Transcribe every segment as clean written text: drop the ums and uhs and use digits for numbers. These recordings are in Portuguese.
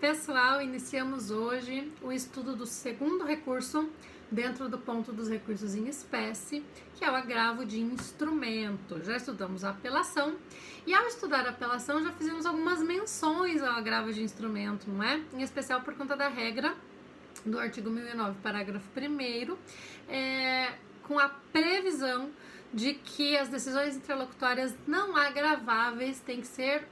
Pessoal, iniciamos hoje o estudo do segundo recurso dentro do ponto dos recursos em espécie, que é o agravo de instrumento. Já estudamos a apelação e ao estudar a apelação já fizemos algumas menções ao agravo de instrumento, não é? Em especial por conta da regra do artigo 1009, parágrafo 1º, com a previsão de que as decisões interlocutórias não agraváveis têm que ser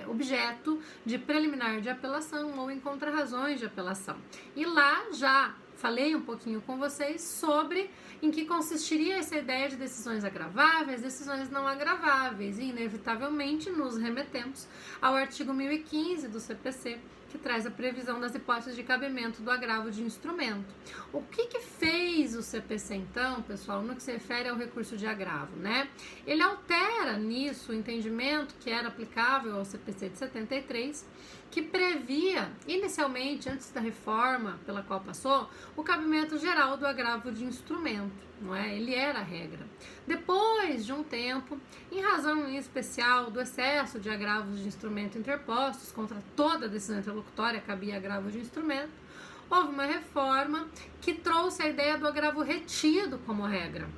objeto de preliminar de apelação ou em contrarrazões de apelação. E lá já falei um pouquinho com vocês sobre em que consistiria essa ideia de decisões agraváveis, decisões não agraváveis, e inevitavelmente nos remetemos ao artigo 1015 do CPC, que traz a previsão das hipóteses de cabimento do agravo de instrumento. O que fez o CPC, então, pessoal, no que se refere ao recurso de agravo, né? Ele altera nisso o entendimento que era aplicável ao CPC de 73, que previa, inicialmente, antes da reforma pela qual passou, o cabimento geral do agravo de instrumento, não é? Ele era a regra. Depois de um tempo, em razão em especial do excesso de agravos de instrumento interpostos contra toda decisão interlocutória, cabia agravo de instrumento, houve uma reforma que trouxe a ideia do agravo retido como regra.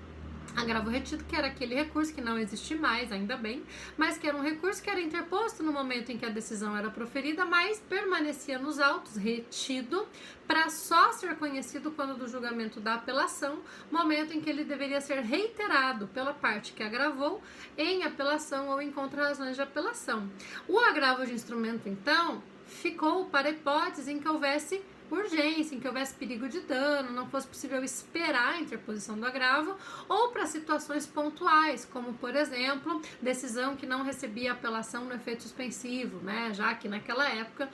Agravo retido, que era aquele recurso que não existe mais, ainda bem, mas que era um recurso que era interposto no momento em que a decisão era proferida, mas permanecia nos autos, retido, para só ser conhecido quando do julgamento da apelação, momento em que ele deveria ser reiterado pela parte que agravou em apelação ou em contrarrazões de apelação. O agravo de instrumento, então, ficou para a hipótese em que houvesse urgência, em que houvesse perigo de dano, não fosse possível esperar a interposição do agravo, ou para situações pontuais, como, por exemplo, decisão que não recebia apelação no efeito suspensivo, né? Já que naquela época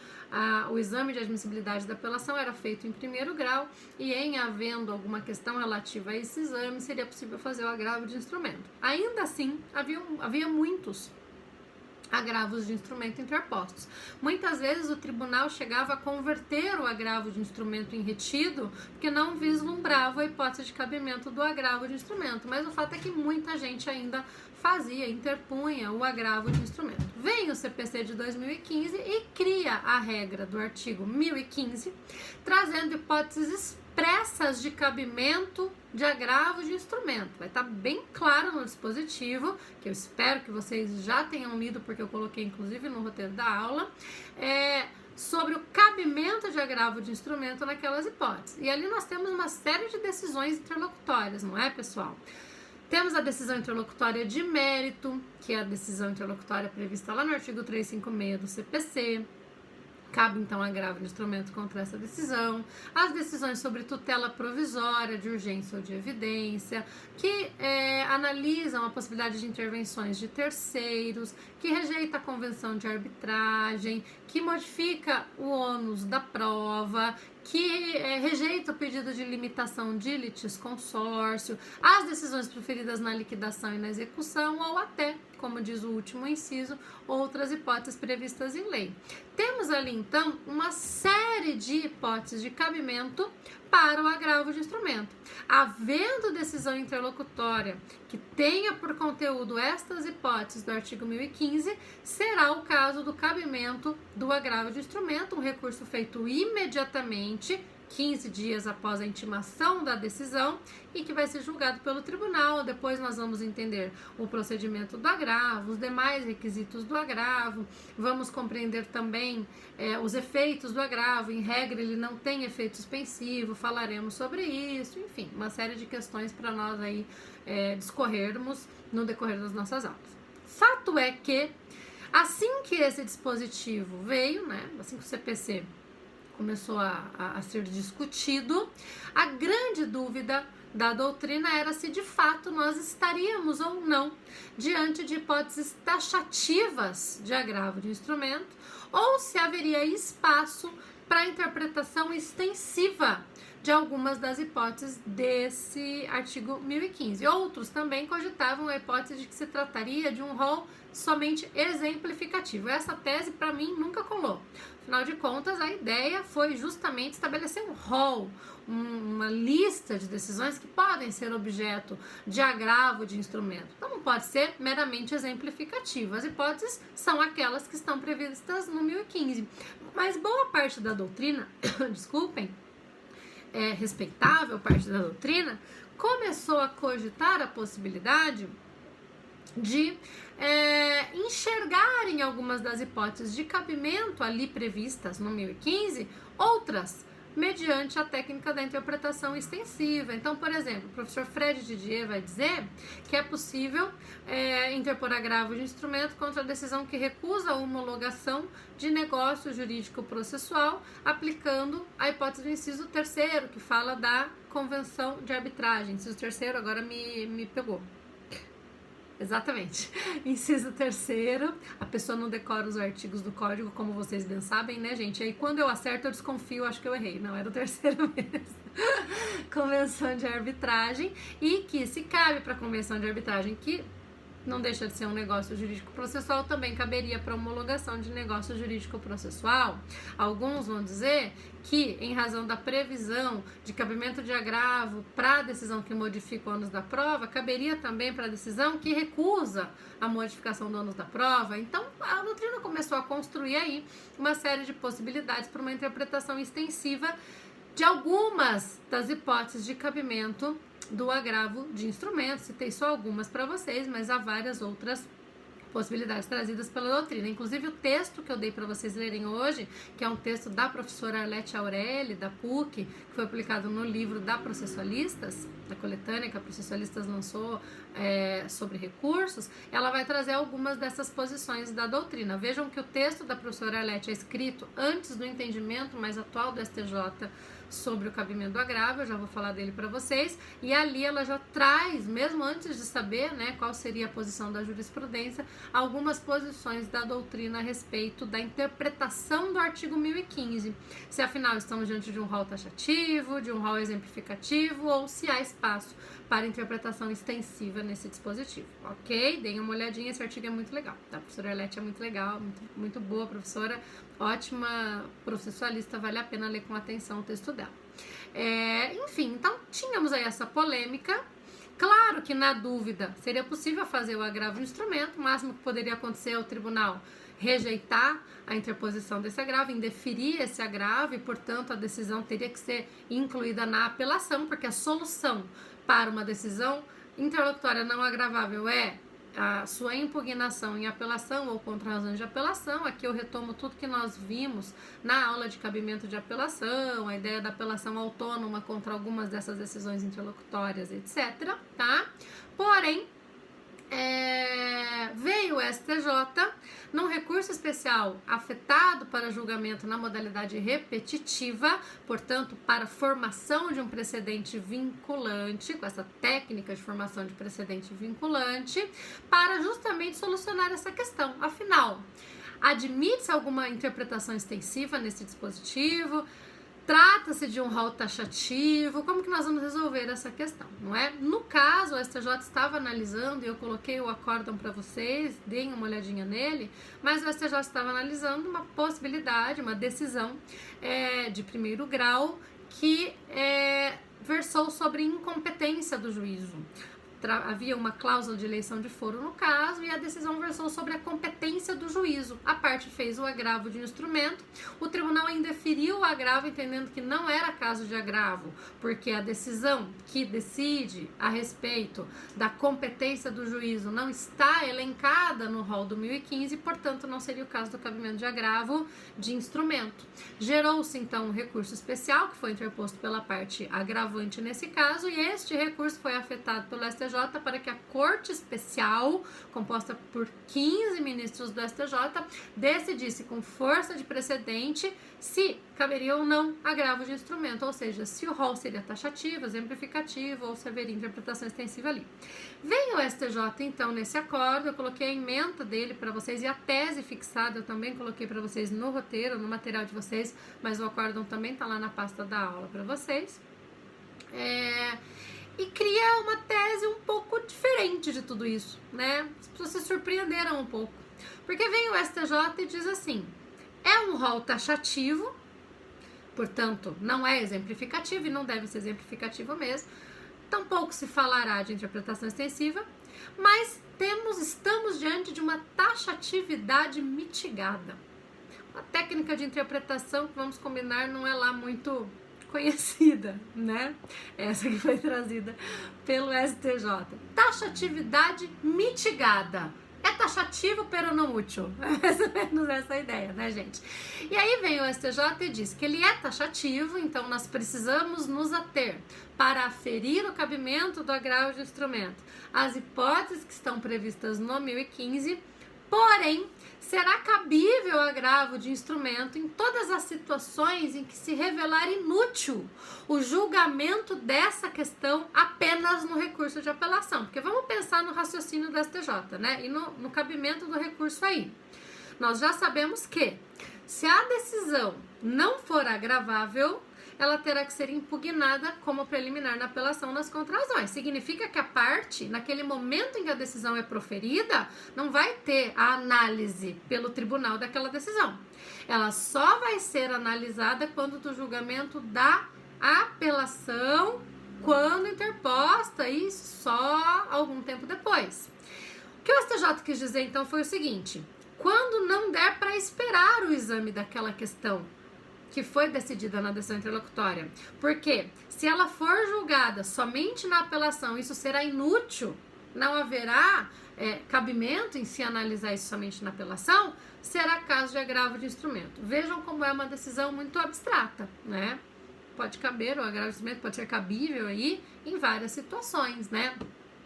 o exame de admissibilidade da apelação era feito em primeiro grau e em havendo alguma questão relativa a esse exame, seria possível fazer o agravo de instrumento. Ainda assim, havia muitos agravos de instrumento interpostos. Muitas vezes o tribunal chegava a converter o agravo de instrumento em retido, porque não vislumbrava a hipótese de cabimento do agravo de instrumento, mas o fato é que muita gente ainda interpunha o agravo de instrumento. Vem o CPC de 2015 e cria a regra do artigo 1015, trazendo hipóteses expressas de cabimento de agravo de instrumento. Vai estar bem claro no dispositivo, que eu espero que vocês já tenham lido, porque eu coloquei inclusive no roteiro da aula, sobre o cabimento de agravo de instrumento naquelas hipóteses. E ali nós temos uma série de decisões interlocutórias, não é, pessoal? Temos a decisão interlocutória de mérito, que é a decisão interlocutória prevista lá no artigo 356 do CPC. Cabe, então, agravo de instrumento contra essa decisão. As decisões sobre tutela provisória, de urgência ou de evidência, que analisam a possibilidade de intervenções de terceiros, que rejeita a convenção de arbitragem, que modifica o ônus da prova, que rejeita o pedido de limitação de litisconsórcio, as decisões proferidas na liquidação e na execução, ou até, como diz o último inciso, outras hipóteses previstas em lei. Temos ali, então, uma série de hipóteses de cabimento para o agravo de instrumento. Havendo decisão interlocutória que tenha por conteúdo estas hipóteses do artigo 1015, será o caso do cabimento do agravo de instrumento, um recurso feito imediatamente, 15 dias após a intimação da decisão, e que vai ser julgado pelo tribunal. Depois nós vamos entender o procedimento do agravo, os demais requisitos do agravo, vamos compreender também os efeitos do agravo. Em regra, ele não tem efeito suspensivo, falaremos sobre isso, enfim, uma série de questões para nós aí discorrermos no decorrer das nossas aulas. Fato é que, assim que esse dispositivo veio, né, assim que o CPC começou a ser discutido, a grande dúvida da doutrina era se de fato nós estaríamos ou não diante de hipóteses taxativas de agravo de instrumento, ou se haveria espaço para interpretação extensiva de algumas das hipóteses desse artigo 1015. Outros também cogitavam a hipótese de que se trataria de um rol somente exemplificativo. Essa tese, para mim, nunca colou. Afinal de contas, a ideia foi justamente estabelecer um rol, uma lista de decisões que podem ser objeto de agravo de instrumento. Então, não pode ser meramente exemplificativo. As hipóteses são aquelas que estão previstas no 1015. Mas boa parte da doutrina, desculpem, respeitável parte da doutrina, começou a cogitar a possibilidade de enxergar em algumas das hipóteses de cabimento ali previstas no 1015, outras mediante a técnica da interpretação extensiva. Então, por exemplo, o professor Fred Didier vai dizer que é possível interpor agravo de instrumento contra a decisão que recusa a homologação de negócio jurídico processual, aplicando a hipótese do inciso 3º, que fala da convenção de arbitragem. Inciso 3º agora me pegou. Exatamente. Inciso 3º, a pessoa não decora os artigos do código, como vocês bem sabem, né, gente? Aí quando eu acerto, eu desconfio, acho que eu errei. Não, era o 3º mesmo. Convenção de arbitragem. E que se cabe para a convenção de arbitragem, que não deixa de ser um negócio jurídico processual, também caberia para homologação de negócio jurídico processual. Alguns vão dizer que, em razão da previsão de cabimento de agravo para a decisão que modifica o ônus da prova, caberia também para a decisão que recusa a modificação do ônus da prova. Então, a doutrina começou a construir aí uma série de possibilidades para uma interpretação extensiva de algumas das hipóteses de cabimento do agravo de instrumentos. Citei só algumas para vocês, mas há várias outras possibilidades trazidas pela doutrina. Inclusive o texto que eu dei para vocês lerem hoje, que é um texto da professora Arlete Aureli, da PUC, que foi publicado no livro da Processualistas, da coletânea que a Processualistas lançou sobre recursos, ela vai trazer algumas dessas posições da doutrina. Vejam que o texto da professora Arlete é escrito antes do entendimento mais atual do STJ sobre o cabimento do agravo, eu já vou falar dele para vocês, e ali ela já traz, mesmo antes de saber, né, qual seria a posição da jurisprudência, algumas posições da doutrina a respeito da interpretação do artigo 1015, se afinal estamos diante de um rol taxativo, de um rol exemplificativo, ou se há espaço para interpretação extensiva nesse dispositivo, ok? Deem uma olhadinha, esse artigo é muito legal, tá? A professora Arlete é muito legal, muito boa professora, ótima processualista, vale a pena ler com atenção o texto dela. Enfim, então tínhamos aí essa polêmica. Claro que na dúvida seria possível fazer o agravo de instrumento, o máximo que poderia acontecer é o tribunal rejeitar a interposição desse agravo, indeferir esse agravo e, portanto, a decisão teria que ser incluída na apelação, porque a solução para uma decisão interlocutória não agravável é a sua impugnação em apelação ou contra razões de apelação. Aqui eu retomo tudo que nós vimos na aula de cabimento de apelação, a ideia da apelação autônoma contra algumas dessas decisões interlocutórias, etc. Tá? Porém, veio o STJ num recurso especial afetado para julgamento na modalidade repetitiva, portanto, para formação de um precedente vinculante, com essa técnica de formação de precedente vinculante, para justamente solucionar essa questão. Afinal, admite-se alguma interpretação extensiva nesse dispositivo? Trata-se de um rol taxativo? Como que nós vamos resolver essa questão, não é? No caso, o STJ estava analisando, e eu coloquei o acórdão para vocês, deem uma olhadinha nele, mas o STJ estava analisando uma possibilidade, uma decisão de primeiro grau que versou sobre incompetência do juízo. Havia uma cláusula de eleição de foro no caso e a decisão versou sobre a competência do juízo. A parte fez o agravo de um instrumento, o tribunal indeferiu o agravo entendendo que não era caso de agravo, porque a decisão que decide a respeito da competência do juízo não está elencada no rol do 1015, portanto não seria o caso do cabimento de agravo de instrumento. Gerou-se então um recurso especial que foi interposto pela parte agravante nesse caso e este recurso foi afetado pelo STJ para que a Corte Especial, composta por 15 ministros do STJ, decidisse com força de precedente se caberia ou não agravo de instrumento, ou seja, se o rol seria taxativo, exemplificativo ou se haveria interpretação extensiva ali. Vem o STJ, então, nesse acordo, eu coloquei a ementa dele para vocês e a tese fixada eu também coloquei para vocês no roteiro, no material de vocês, mas o acórdão também está lá na pasta da aula para vocês. e cria uma tese um pouco diferente de tudo isso, né? As pessoas se surpreenderam um pouco. Porque vem o STJ e diz assim, é um rol taxativo, portanto, não é exemplificativo e não deve ser exemplificativo mesmo, tampouco se falará de interpretação extensiva, mas estamos diante de uma taxatividade mitigada. Uma técnica de interpretação que, vamos combinar, não é lá muito conhecida, né? Essa que foi trazida pelo STJ. Taxatividade mitigada. É taxativo, pero não útil. Mais ou menos essa ideia, né, gente? E aí vem o STJ e diz que ele é taxativo, então nós precisamos nos ater para aferir o cabimento do agravo de instrumento às hipóteses que estão previstas no 1015, porém, será cabível o agravo de instrumento em todas as situações em que se revelar inútil o julgamento dessa questão apenas no recurso de apelação. Porque vamos pensar no raciocínio do STJ, né? E no cabimento do recurso aí. Nós já sabemos que, se a decisão não for agravável, ela terá que ser impugnada como preliminar na apelação nas contrarrazões. Significa que a parte, naquele momento em que a decisão é proferida, não vai ter a análise pelo tribunal daquela decisão. Ela só vai ser analisada quando do julgamento da apelação, quando interposta, e só algum tempo depois. O que o STJ quis dizer, então, foi o seguinte: quando não der para esperar o exame daquela questão que foi decidida na decisão interlocutória. Porque se ela for julgada somente na apelação, isso será inútil, não haverá cabimento em se analisar isso somente na apelação, será caso de agravo de instrumento. Vejam como é uma decisão muito abstrata, né? Pode caber, o agravo de instrumento pode ser cabível aí em várias situações, né?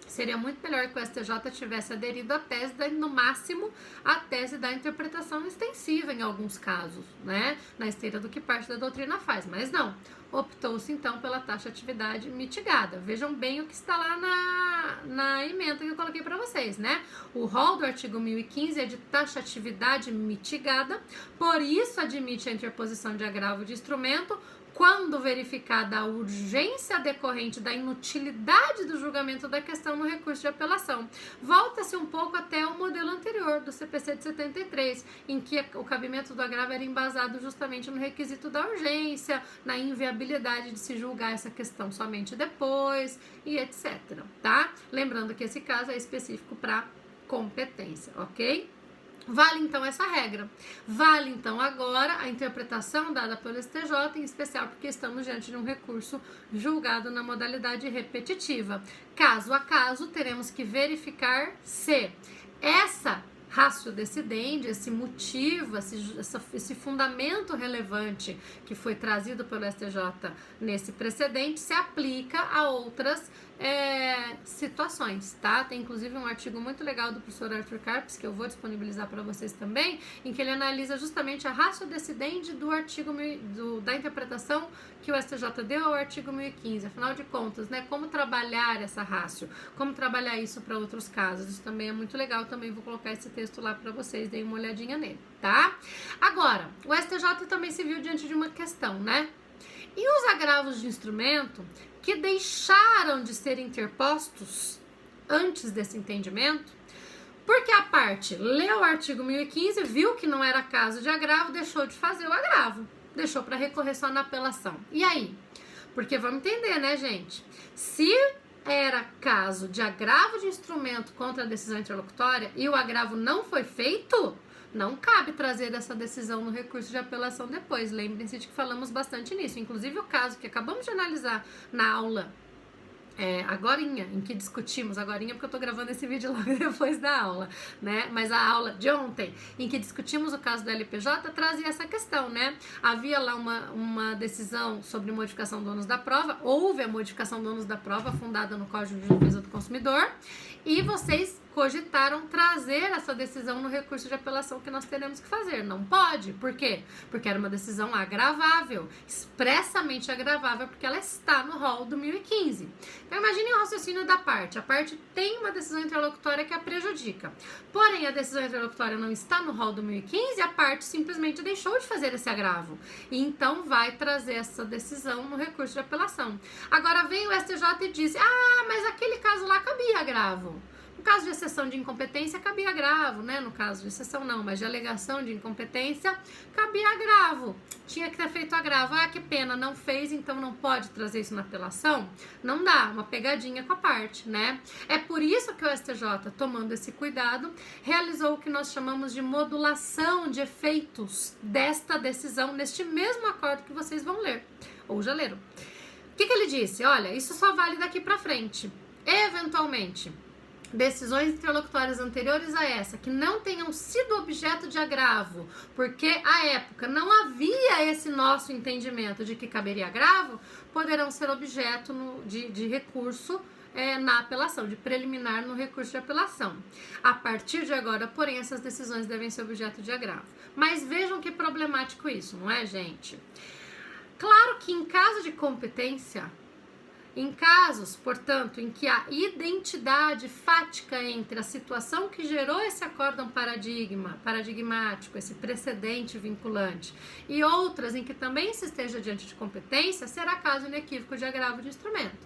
Seria muito melhor que o STJ tivesse aderido à tese, no máximo, à tese da interpretação extensiva em alguns casos, né? Na esteira do que parte da doutrina faz, mas não. Optou-se, então, pela taxatividade mitigada. Vejam bem o que está lá na emenda que eu coloquei para vocês, né? O rol do artigo 1015 é de taxatividade mitigada, por isso admite a interposição de agravo de instrumento, quando verificada a urgência decorrente da inutilidade do julgamento da questão no recurso de apelação. Volta-se um pouco até o modelo anterior do CPC de 73, em que o cabimento do agravo era embasado justamente no requisito da urgência, na inviabilidade de se julgar essa questão somente depois e etc, tá? Lembrando que esse caso é específico para competência, ok? Vale então essa regra. Vale então agora a interpretação dada pelo STJ, em especial porque estamos diante de um recurso julgado na modalidade repetitiva. Caso a caso, teremos que verificar se essa ratio decidendi, esse motivo, esse fundamento relevante que foi trazido pelo STJ nesse precedente se aplica a outras situações, tá? Tem inclusive um artigo muito legal do professor Arthur Carpes, que eu vou disponibilizar para vocês também, em que ele analisa justamente a ratio decidendi do artigo da interpretação que o STJ deu ao artigo 1015. Afinal de contas, né? Como trabalhar essa ratio, como trabalhar isso para outros casos. Isso também é muito legal, também vou colocar esse texto lá para vocês, deem uma olhadinha nele, tá? Agora, o STJ também se viu diante de uma questão, né? E os agravos de instrumento que deixaram de ser interpostos antes desse entendimento, porque a parte leu o artigo 1015, viu que não era caso de agravo, deixou de fazer o agravo, deixou para recorrer só na apelação. E aí? Porque vamos entender, né, gente? Se era caso de agravo de instrumento contra a decisão interlocutória e o agravo não foi feito, não cabe trazer essa decisão no recurso de apelação depois. Lembrem-se de que falamos bastante nisso. Inclusive o caso que acabamos de analisar na aula agorinha, em que discutimos, agorinha porque eu tô gravando esse vídeo logo depois da aula, né? Mas a aula de ontem, em que discutimos o caso do LPJ, trazia essa questão, né? Havia lá uma decisão sobre modificação do ônus da prova, houve a modificação do ônus da prova fundada no Código de Defesa do Consumidor, e vocês cogitaram trazer essa decisão no recurso de apelação que nós teremos que fazer. Não pode. Por quê? Porque era uma decisão agravável, expressamente agravável, porque ela está no rol do 1015. Então, imagine o raciocínio da parte. A parte tem uma decisão interlocutória que a prejudica. Porém, a decisão interlocutória não está no rol do 1015, a parte simplesmente deixou de fazer esse agravo. E então vai trazer essa decisão no recurso de apelação. Agora vem o STJ e diz: mas aquele caso lá cabia agravo. No caso de exceção de incompetência, cabia agravo, né? No caso de exceção não, mas de alegação de incompetência, cabia agravo. Tinha que ter feito agravo. Que pena, não fez, então não pode trazer isso na apelação? Não dá, uma pegadinha com a parte, né? É por isso que o STJ, tomando esse cuidado, realizou o que nós chamamos de modulação de efeitos desta decisão neste mesmo acordo que vocês vão ler, ou já leram. O que ele disse? Olha, isso só vale daqui pra frente. Eventualmente, decisões interlocutórias anteriores a essa, que não tenham sido objeto de agravo, porque à época não havia esse nosso entendimento de que caberia agravo, poderão ser objeto de recurso na apelação, de preliminar no recurso de apelação. A partir de agora, porém, essas decisões devem ser objeto de agravo. Mas vejam que problemático isso, não é, gente? Claro que em caso de competência, em casos, portanto, em que a identidade fática entre a situação que gerou esse acórdão paradigmático, esse precedente vinculante, e outras em que também se esteja diante de competência, será caso inequívoco de agravo de instrumento.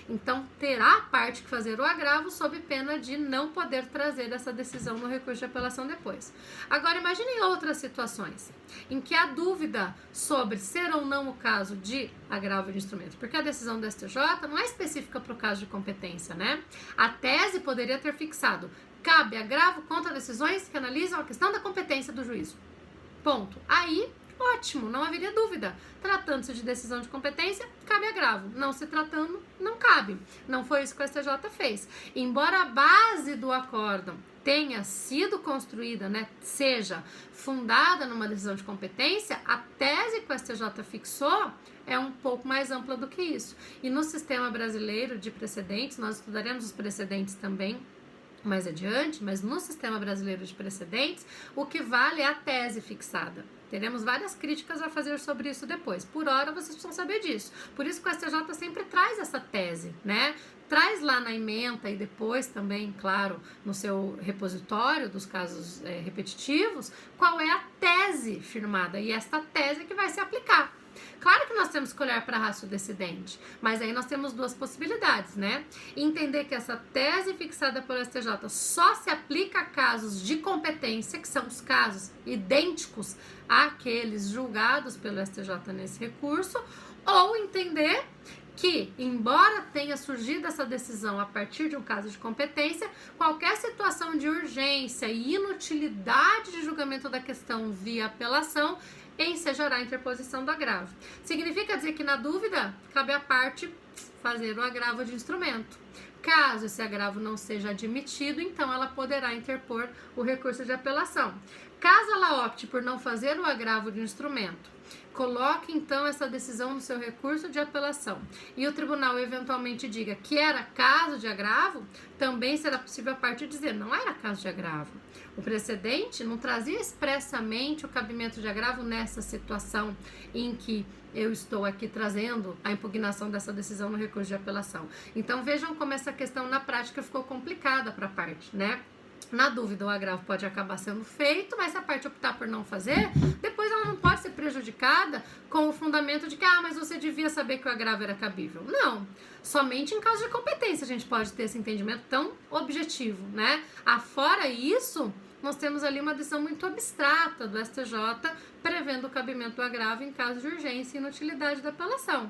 Então, terá a parte que fazer o agravo sob pena de não poder trazer essa decisão no recurso de apelação depois. Agora, imaginem outras situações em que há dúvida sobre ser ou não o caso de agravo de instrumento, porque a decisão do STJ não é específica para o caso de competência, né? A tese poderia ter fixado: cabe agravo contra decisões que analisam a questão da competência do juízo. Ponto. Aí, ótimo, não haveria dúvida. Tratando-se de decisão de competência, cabe agravo. Não se tratando, não cabe. Não foi isso que o STJ fez. Embora a base do acórdão tenha sido construída, né, seja fundada numa decisão de competência, a tese que o STJ fixou é um pouco mais ampla do que isso. E no sistema brasileiro de precedentes, nós estudaremos os precedentes também mais adiante, mas no sistema brasileiro de precedentes, o que vale é a tese fixada. Teremos várias críticas a fazer sobre isso depois. Por hora, vocês precisam saber disso. Por isso que o STJ sempre traz essa tese, né? Traz lá na ementa e depois também, claro, no seu repositório dos casos repetitivos, qual é a tese firmada. E esta tese que vai se aplicar. Claro que nós temos que olhar para a ratio decidente, mas aí nós temos duas possibilidades, né? Entender que essa tese fixada pelo STJ só se aplica a casos de competência, que são os casos idênticos àqueles julgados pelo STJ nesse recurso, ou entender que, embora tenha surgido essa decisão a partir de um caso de competência, qualquer situação de urgência e inutilidade de julgamento da questão via apelação ensejará a interposição do agravo. Significa dizer que, na dúvida, cabe à parte fazer o agravo de instrumento. Caso esse agravo não seja admitido, então ela poderá interpor o recurso de apelação. Caso ela opte por não fazer o agravo de instrumento, coloque então essa decisão no seu recurso de apelação e o tribunal eventualmente diga que era caso de agravo, também será possível a parte dizer: não era caso de agravo. O precedente não trazia expressamente o cabimento de agravo nessa situação em que eu estou aqui trazendo a impugnação dessa decisão no recurso de apelação. Então vejam como essa questão na prática ficou complicada para a parte, né? Na dúvida, o agravo pode acabar sendo feito, mas se a parte optar por não fazer, depois ela não pode ser prejudicada com o fundamento de que, mas você devia saber que o agravo era cabível. Não, somente em caso de competência a gente pode ter esse entendimento tão objetivo, né? Afora isso, nós temos ali uma decisão muito abstrata do STJ prevendo o cabimento do agravo em caso de urgência e inutilidade da apelação.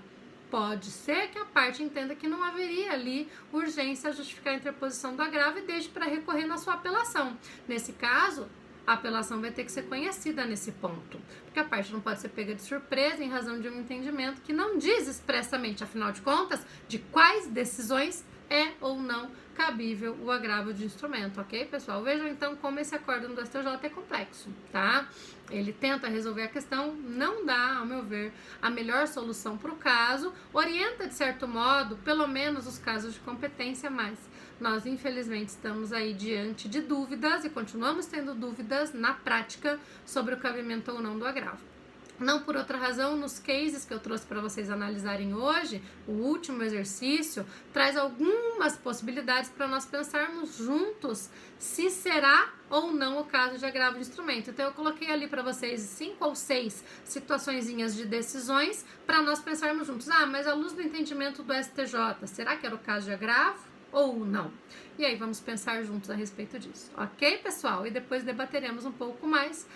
Pode ser que a parte entenda que não haveria ali urgência a justificar a interposição do agravo e deixe para recorrer na sua apelação. Nesse caso, a apelação vai ter que ser conhecida nesse ponto, porque a parte não pode ser pega de surpresa em razão de um entendimento que não diz expressamente, afinal de contas, de quais decisões é ou não cabível o agravo de instrumento, ok, pessoal? Vejam então como esse acórdão do STJ é complexo, tá? Ele tenta resolver a questão, não dá, ao meu ver, a melhor solução para o caso, orienta de certo modo, pelo menos os casos de competência, mas nós infelizmente estamos aí diante de dúvidas e continuamos tendo dúvidas na prática sobre o cabimento ou não do agravo. Não por outra razão, nos cases que eu trouxe para vocês analisarem hoje, o último exercício traz algumas possibilidades para nós pensarmos juntos se será ou não o caso de agravo de instrumento. Então eu coloquei ali para vocês 5 ou 6 situaçõezinhas de decisões para nós pensarmos juntos. Ah, mas à luz do entendimento do STJ, será que era o caso de agravo ou não? E aí vamos pensar juntos a respeito disso, ok, pessoal? E depois debateremos um pouco mais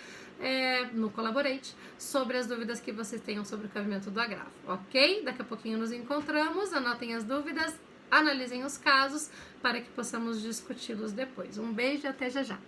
no Colaborate sobre as dúvidas que vocês tenham sobre o cabimento do agravo, ok? Daqui a pouquinho nos encontramos, anotem as dúvidas, analisem os casos para que possamos discuti-los depois. Um beijo e até já já!